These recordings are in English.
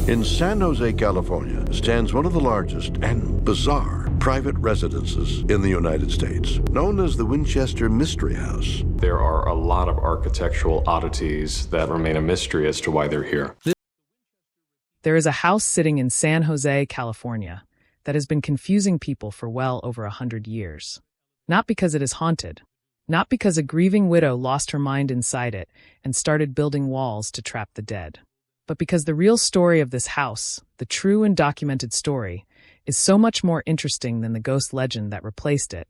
In San Jose, California, stands one of the largest and bizarre private residences in the United States, known as the Winchester Mystery House. There are a lot of architectural oddities that remain a mystery as to why they're here. There is a house sitting in San Jose, California, that has been confusing people for well over 100 years. Not because it is haunted, not because a grieving widow lost her mind inside it and started building walls to trap the dead, but because the real story of this house, the true and documented story, is so much more interesting than the ghost legend that replaced it,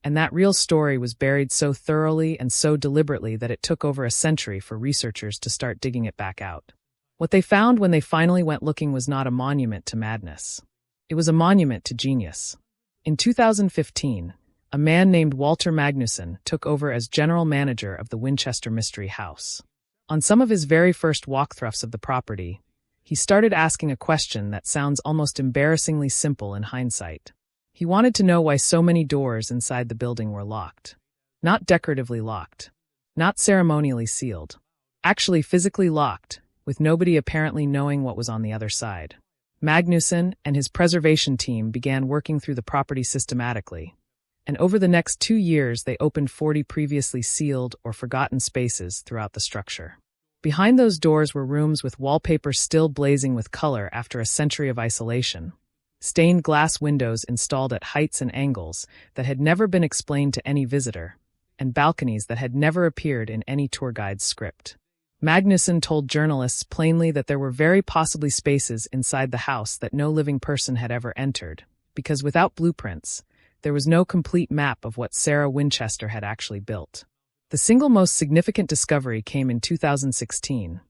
and that real story was buried so thoroughly and so deliberately that it took over a century for researchers to start digging it back out. What they found when they finally went looking was not a monument to madness. It was a monument to genius. In 2015, a man named Walter Magnuson took over as general manager of the Winchester Mystery House. On some of his very first walkthroughs of the property, he started asking a question that sounds almost embarrassingly simple in hindsight. He wanted to know why so many doors inside the building were locked. Not decoratively locked. Not ceremonially sealed. Actually physically locked, with nobody apparently knowing what was on the other side. Magnuson and his preservation team began working through the property systematically, and over the next 2 years they opened 40 previously sealed or forgotten spaces throughout the structure. Behind those doors were rooms with wallpaper still blazing with color after a century of isolation, stained glass windows installed at heights and angles that had never been explained to any visitor, and balconies that had never appeared in any tour guide's script. Magnuson told journalists plainly that there were very possibly spaces inside the house that no living person had ever entered, because without blueprints, there was no complete map of what Sarah Winchester had actually built. The single most significant discovery came in 2016,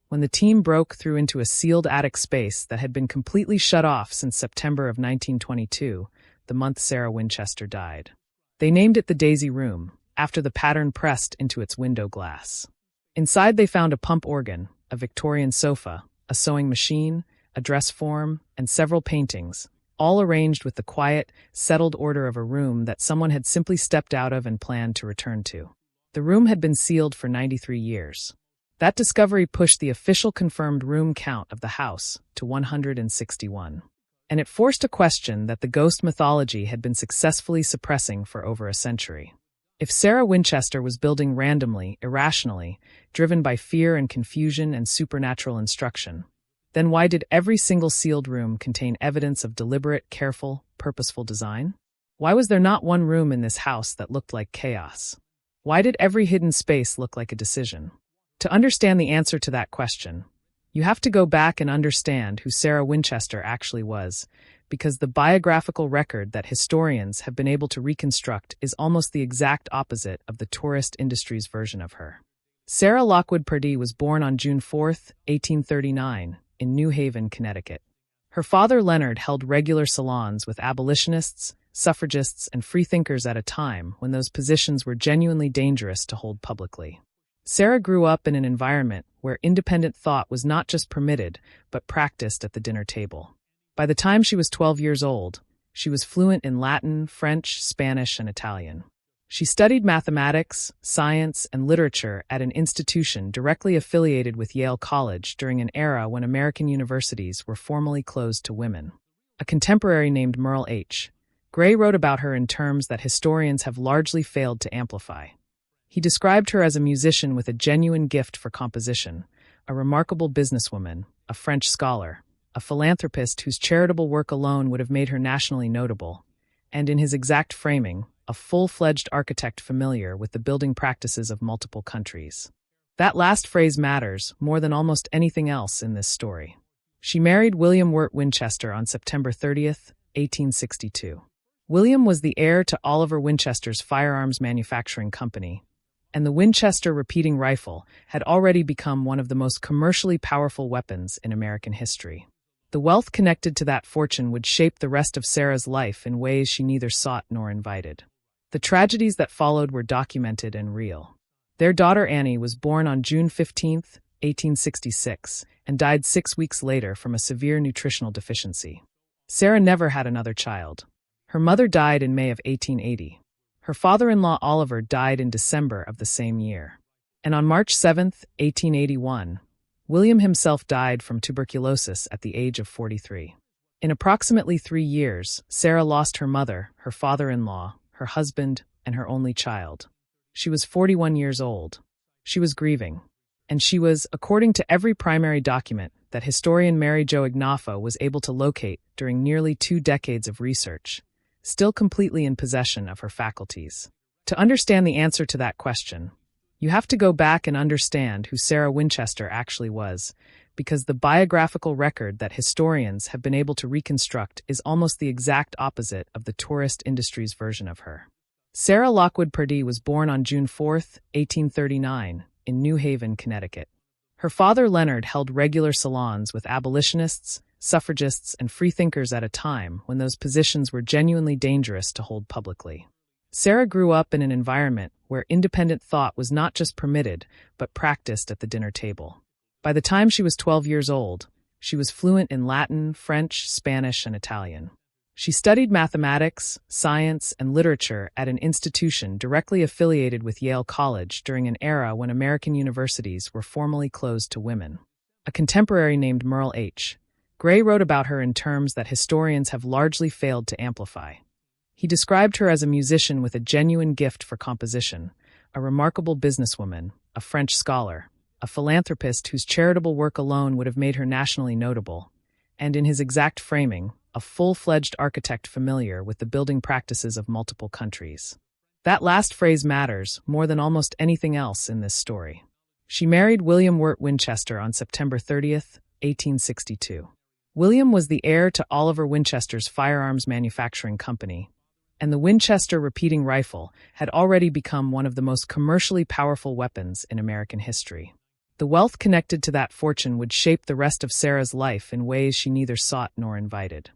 when the team broke through into a sealed attic space that had been completely shut off since September of 1922, the month Sarah Winchester died. They named it the Daisy Room, after the pattern pressed into its window glass. Inside they found a pump organ, a Victorian sofa, a sewing machine, a dress form, and several paintings, all arranged with the quiet, settled order of a room that someone had simply stepped out of and planned to return to. The room had been sealed for 93 years. That discovery pushed the official confirmed room count of the house to 161. And it forced a question that the ghost mythology had been successfully suppressing for over a century. If Sarah Winchester was building randomly, irrationally, driven by fear and confusion and supernatural instruction, then why did every single sealed room contain evidence of deliberate, careful, purposeful design? Why was there not one room in this house that looked like chaos? Why did every hidden space look like a decision? To understand the answer to that question, you have to go back and understand who Sarah Winchester actually was, because the biographical record that historians have been able to reconstruct is almost the exact opposite of the tourist industry's version of her. Sarah Lockwood Pardee was born on June 4, 1839, in New Haven, Connecticut. Her father Leonard held regular salons with abolitionists, suffragists, and freethinkers at a time when those positions were genuinely dangerous to hold publicly. Sarah grew up in an environment where independent thought was not just permitted, but practiced at the dinner table. By the time she was 12 years old, she was fluent in Latin, French, Spanish, and Italian. She studied mathematics, science, and literature at an institution directly affiliated with Yale College during an era when American universities were formally closed to women. A contemporary named Merle H. Gray wrote about her in terms that historians have largely failed to amplify. He described her as a musician with a genuine gift for composition, a remarkable businesswoman, a French scholar, a philanthropist whose charitable work alone would have made her nationally notable, and in his exact framing, a full-fledged architect familiar with the building practices of multiple countries. That last phrase matters more than almost anything else in this story. She married William Wirt Winchester on September 30, 1862. William was the heir to Oliver Winchester's firearms manufacturing company, and the Winchester repeating rifle had already become one of the most commercially powerful weapons in American history. The wealth connected to that fortune would shape the rest of Sarah's life in ways she neither sought nor invited. The tragedies that followed were documented and real. Their daughter Annie was born on June 15, 1866, and died 6 weeks later from a severe nutritional deficiency. Sarah never had another child. Her mother died in May of 1880. Her father-in-law Oliver died in December of the same year. And on March 7, 1881, William himself died from tuberculosis at the age of 43. In approximately 3 years, Sarah lost her mother, her father-in-law, her husband, and her only child. She was 41 years old. She was grieving. And she was, according to every primary document that historian Mary Jo Ignafo was able to locate during nearly 2 decades of research, still completely in possession of her faculties. To understand the answer to that question, you have to go back and understand who Sarah Winchester actually was, because the biographical record that historians have been able to reconstruct is almost the exact opposite of the tourist industry's version of her. Sarah Lockwood Pardee was born on June 4, 1839, in New Haven, Connecticut. Her father Leonard held regular salons with abolitionists, suffragists, and freethinkers at a time when those positions were genuinely dangerous to hold publicly. Sarah grew up in an environment where independent thought was not just permitted, but practiced at the dinner table. By the time she was 12 years old, she was fluent in Latin, French, Spanish, and Italian. She studied mathematics, science, and literature at an institution directly affiliated with Yale College during an era when American universities were formally closed to women. A contemporary named Merle H. Gray wrote about her in terms that historians have largely failed to amplify. He described her as a musician with a genuine gift for composition, a remarkable businesswoman, a French scholar, a philanthropist whose charitable work alone would have made her nationally notable, and in his exact framing, a full-fledged architect familiar with the building practices of multiple countries. That last phrase matters more than almost anything else in this story. She married William Wirt Winchester on September 30, 1862. William was the heir to Oliver Winchester's firearms manufacturing company, and the Winchester repeating rifle had already become one of the most commercially powerful weapons in American history. The wealth connected to that fortune would shape the rest of Sarah's life in ways she neither sought nor invited.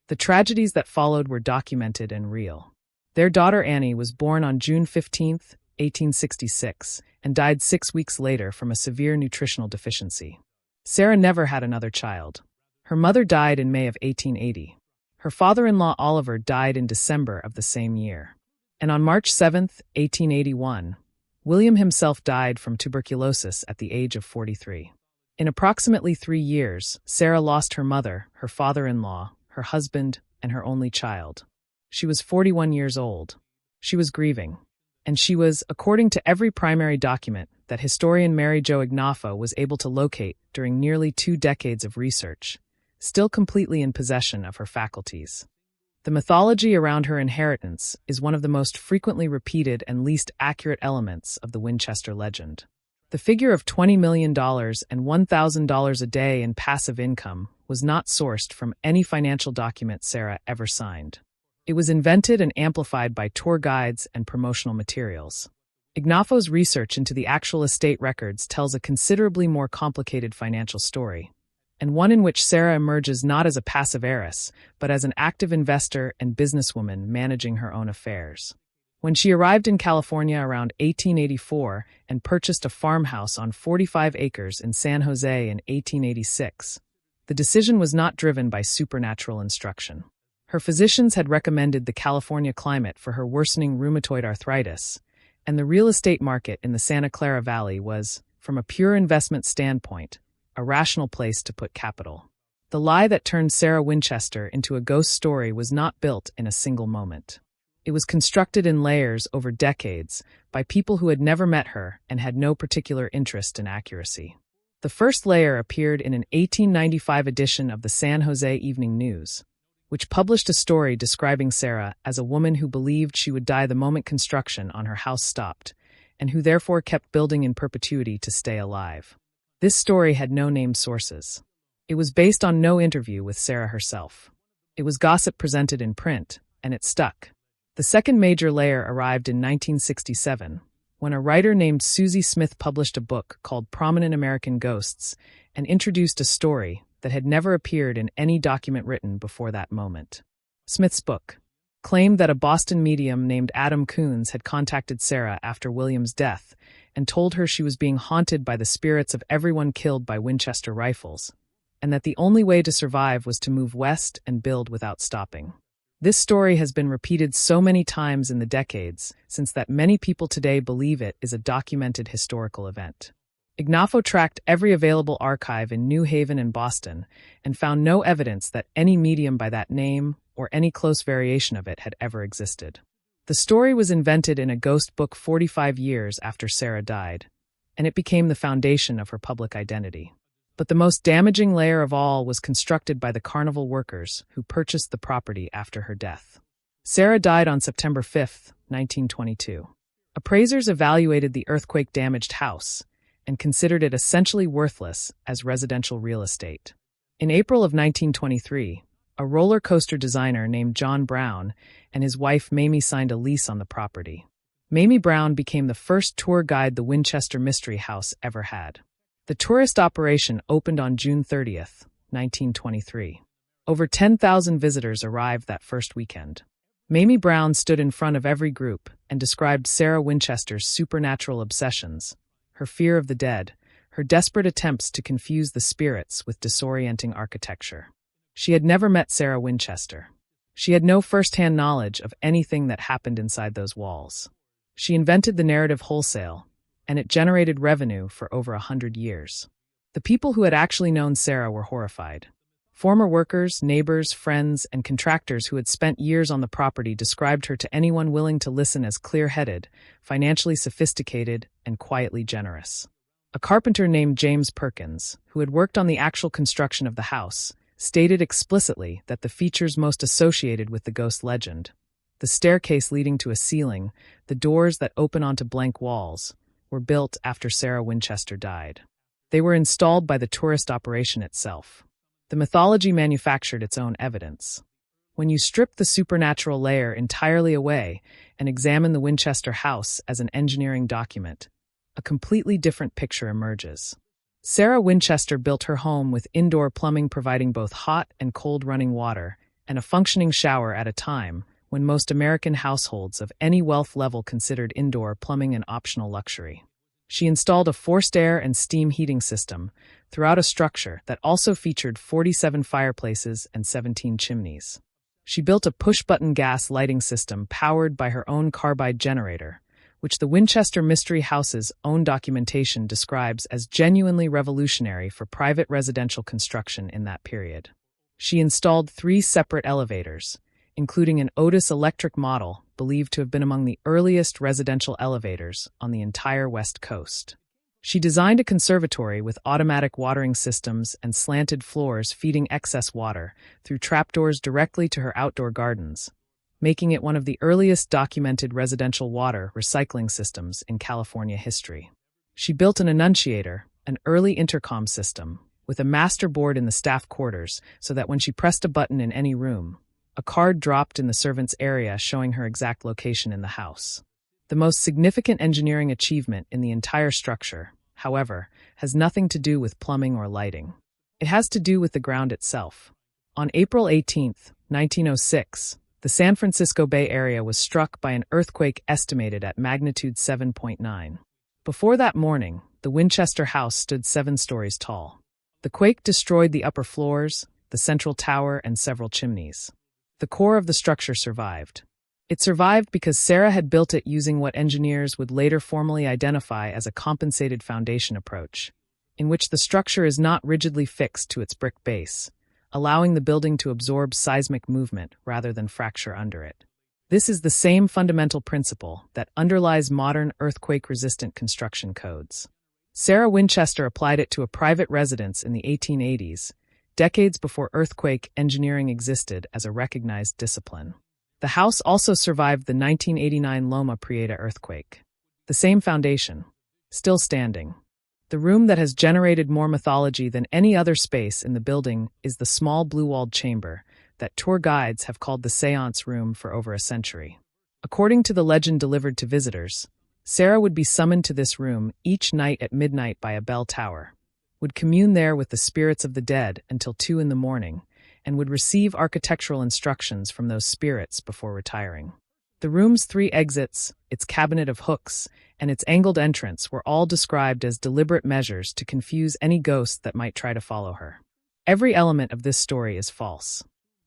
The tragedies that followed were documented and real. Their daughter Annie was born on June 15, 1866, and died 6 weeks later from a severe nutritional deficiency. Sarah never had another child. Her mother died in May of 1880. Her father-in-law Oliver died in December of the same year. And on March 7, 1881, William himself died from tuberculosis at the age of 43. In approximately 3 years, Sarah lost her mother, her father-in-law, her husband, and her only child. She was 41 years old. She was grieving. And she was, according to every primary document that historian Mary Jo Ignafo was able to locate during nearly 2 decades of research, still completely in possession of her faculties. The mythology around her inheritance is one of the most frequently repeated and least accurate elements of the Winchester legend. The figure of $20 million and $1,000 a day in passive income was not sourced from any financial document Sarah ever signed. It was invented and amplified by tour guides and promotional materials. Ignafo's research into the actual estate records tells a considerably more complicated financial story, and one in which Sarah emerges not as a passive heiress, but as an active investor and businesswoman managing her own affairs. When she arrived in California around 1884 and purchased a farmhouse on 45 acres in San Jose in 1886, the decision was not driven by supernatural instruction. Her physicians had recommended the California climate for her worsening rheumatoid arthritis, and the real estate market in the Santa Clara Valley was, from a pure investment standpoint, a rational place to put capital. The lie that turned Sarah Winchester into a ghost story was not built in a single moment. It was constructed in layers over decades by people who had never met her and had no particular interest in accuracy. The first layer appeared in an 1895 edition of the San Jose Evening News, which published a story describing Sarah as a woman who believed she would die the moment construction on her house stopped, and who therefore kept building in perpetuity to stay alive. This story had no named sources. It was based on no interview with Sarah herself. It was gossip presented in print, and it stuck. The second major layer arrived in 1967, when a writer named Susie Smith published a book called Prominent American Ghosts and introduced a story that had never appeared in any document written before that moment. Smith's book claimed that a Boston medium named Adam Coons had contacted Sarah after William's death and told her she was being haunted by the spirits of everyone killed by Winchester rifles, and that the only way to survive was to move west and build without stopping. This story has been repeated so many times in the decades since that many people today believe it is a documented historical event. Ignafo tracked every available archive in New Haven and Boston and found no evidence that any medium by that name or any close variation of it had ever existed. The story was invented in a ghost book 45 years after Sarah died, and it became the foundation of her public identity. But the most damaging layer of all was constructed by the carnival workers who purchased the property after her death. Sarah died on September 5, 1922. Appraisers evaluated the earthquake-damaged house and considered it essentially worthless as residential real estate. In April of 1923, a roller coaster designer named John Brown and his wife Mamie signed a lease on the property. Mamie Brown became the first tour guide the Winchester Mystery House ever had. The tourist operation opened on June 30, 1923. Over 10,000 visitors arrived that first weekend. Mamie Brown stood in front of every group and described Sarah Winchester's supernatural obsessions, her fear of the dead, her desperate attempts to confuse the spirits with disorienting architecture. She had never met Sarah Winchester. She had no first-hand knowledge of anything that happened inside those walls. She invented the narrative wholesale, and it generated revenue for over 100 years. The people who had actually known Sarah were horrified. Former workers, neighbors, friends, and contractors who had spent years on the property described her to anyone willing to listen as clear-headed, financially sophisticated, and quietly generous. A carpenter named James Perkins, who had worked on the actual construction of the house, stated explicitly that the features most associated with the ghost legend, the staircase leading to a ceiling, the doors that open onto blank walls, were built after Sarah Winchester died. They were installed by the tourist operation itself. The mythology manufactured its own evidence. When you strip the supernatural layer entirely away and examine the Winchester house as an engineering document, a completely different picture emerges. Sarah Winchester built her home with indoor plumbing providing both hot and cold running water and a functioning shower at a time when most American households of any wealth level considered indoor plumbing an optional luxury. She installed a forced air and steam heating system throughout a structure that also featured 47 fireplaces and 17 chimneys. She built a push-button gas lighting system powered by her own carbide generator, which the Winchester Mystery House's own documentation describes as genuinely revolutionary for private residential construction in that period. She installed 3 separate elevators, including an Otis electric model believed to have been among the earliest residential elevators on the entire West Coast. She designed a conservatory with automatic watering systems and slanted floors feeding excess water through trapdoors directly to her outdoor gardens, making it one of the earliest documented residential water recycling systems in California history. She built an annunciator, an early intercom system, with a master board in the staff quarters so that when she pressed a button in any room, a card dropped in the servants' area showing her exact location in the house. The most significant engineering achievement in the entire structure, however, has nothing to do with plumbing or lighting. It has to do with the ground itself. On April 18, 1906, the San Francisco Bay Area was struck by an earthquake estimated at magnitude 7.9. Before that morning, the Winchester house stood 7 stories tall. The quake destroyed the upper floors, the central tower, and several chimneys. The core of the structure survived. It survived because Sarah had built it using what engineers would later formally identify as a compensated foundation approach, in which the structure is not rigidly fixed to its brick base, allowing the building to absorb seismic movement rather than fracture under it. This is the same fundamental principle that underlies modern earthquake-resistant construction codes. Sarah Winchester applied it to a private residence in the 1880s, decades before earthquake engineering existed as a recognized discipline. The house also survived the 1989 Loma Prieta earthquake. The same foundation, still standing. The room that has generated more mythology than any other space in the building is the small blue-walled chamber that tour guides have called the seance room for over a century. According to the legend delivered to visitors, Sarah would be summoned to this room each night at midnight by a bell tower, would commune there with the spirits of the dead until 2 a.m, and would receive architectural instructions from those spirits before retiring. The room's 3 exits, its cabinet of hooks, and its angled entrance were all described as deliberate measures to confuse any ghost that might try to follow her. Every element of this story is false.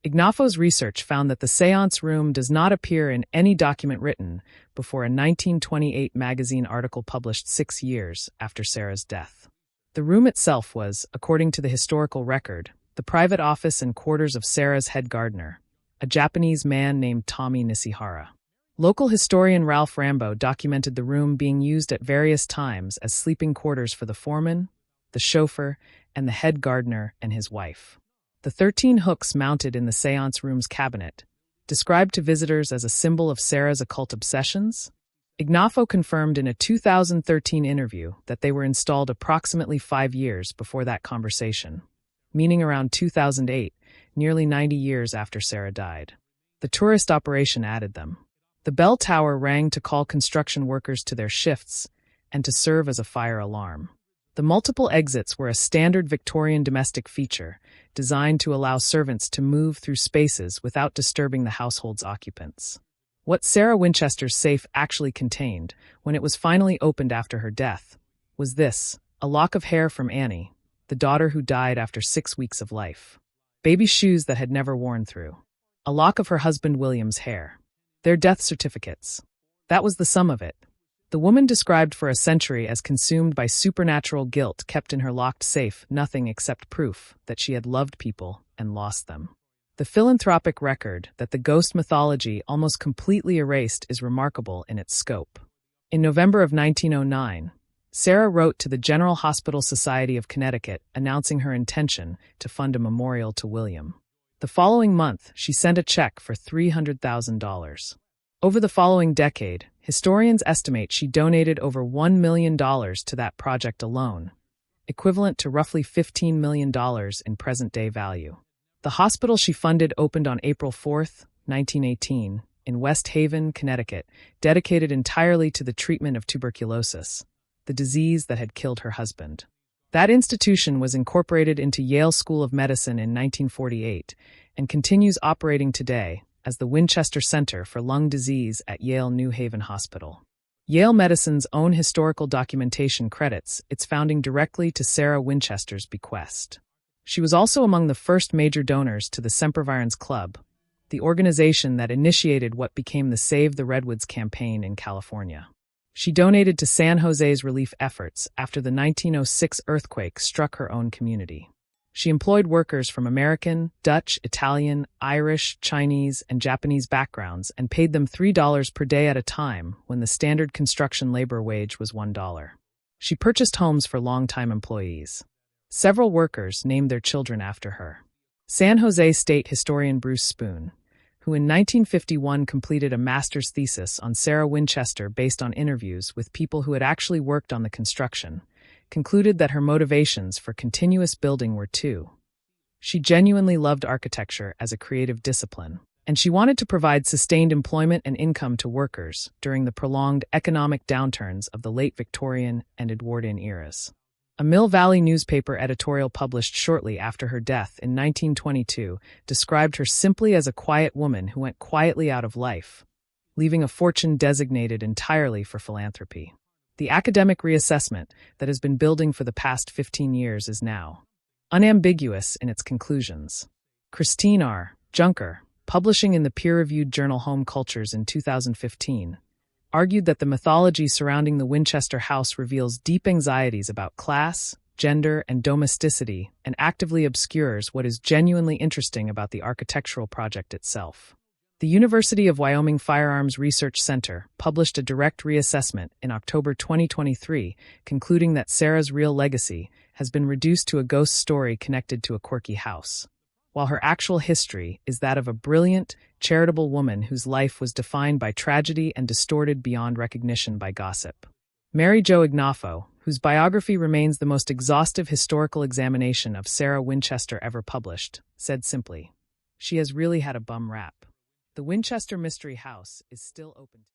Ignafo's research found that the seance room does not appear in any document written before a 1928 magazine article published 6 years after Sarah's death. The room itself was, according to the historical record, the private office and quarters of Sarah's head gardener, a Japanese man named Tommy Nishihara. Local historian Ralph Rambo documented the room being used at various times as sleeping quarters for the foreman, the chauffeur, and the head gardener and his wife. The 13 hooks mounted in the seance room's cabinet, described to visitors as a symbol of Sarah's occult obsessions, Ignafo confirmed in a 2013 interview that they were installed approximately 5 years before that conversation, meaning around 2008, nearly 90 years after Sarah died. The tourist operation added them. The bell tower rang to call construction workers to their shifts and to serve as a fire alarm. The multiple exits were a standard Victorian domestic feature, designed to allow servants to move through spaces without disturbing the household's occupants. What Sarah Winchester's safe actually contained, when it was finally opened after her death, was this: a lock of hair from Annie, the daughter who died after 6 weeks of life. Baby shoes that had never worn through. A lock of her husband William's hair. Their death certificates. That was the sum of it. The woman described for a century as consumed by supernatural guilt kept in her locked safe nothing except proof that she had loved people and lost them. The philanthropic record that the ghost mythology almost completely erased is remarkable in its scope. In November of 1909, Sarah wrote to the General Hospital Society of Connecticut announcing her intention to fund a memorial to William. The following month, she sent a check for $300,000. Over the following decade, historians estimate she donated over $1 million to that project alone, equivalent to roughly $15 million in present-day value. The hospital she funded opened on April 4, 1918, in West Haven, Connecticut, dedicated entirely to the treatment of tuberculosis, the disease that had killed her husband. That institution was incorporated into Yale School of Medicine in 1948 and continues operating today as the Winchester Center for Lung Disease at Yale New Haven Hospital. Yale Medicine's own historical documentation credits its founding directly to Sarah Winchester's bequest. She was also among the first major donors to the Sempervirens Club, the organization that initiated what became the Save the Redwoods campaign in California. She donated to San Jose's relief efforts after the 1906 earthquake struck her own community. She employed workers from American, Dutch, Italian, Irish, Chinese, and Japanese backgrounds and paid them $3 per day at a time when the standard construction labor wage was $1. She purchased homes for longtime employees. Several workers named their children after her. San Jose State historian Bruce Spoon, who in 1951 completed a master's thesis on Sarah Winchester based on interviews with people who had actually worked on the construction, concluded that her motivations for continuous building were two. She genuinely loved architecture as a creative discipline, and she wanted to provide sustained employment and income to workers during the prolonged economic downturns of the late Victorian and Edwardian eras. A Mill Valley newspaper editorial published shortly after her death in 1922 described her simply as a quiet woman who went quietly out of life, leaving a fortune designated entirely for philanthropy. The academic reassessment that has been building for the past 15 years is now unambiguous in its conclusions. Christine R. Junker, publishing in the peer-reviewed journal Home Cultures in 2015, argued that the mythology surrounding the Winchester house reveals deep anxieties about class, gender, and domesticity and actively obscures what is genuinely interesting about the architectural project itself. The University of Wyoming Firearms Research Center published a direct reassessment in October 2023, concluding that Sarah's real legacy has been reduced to a ghost story connected to a quirky house, while her actual history is that of a brilliant, charitable woman whose life was defined by tragedy and distorted beyond recognition by gossip. Mary Jo Ignafo, whose biography remains the most exhaustive historical examination of Sarah Winchester ever published, said simply, "She has really had a bum rap. The Winchester Mystery House is still open."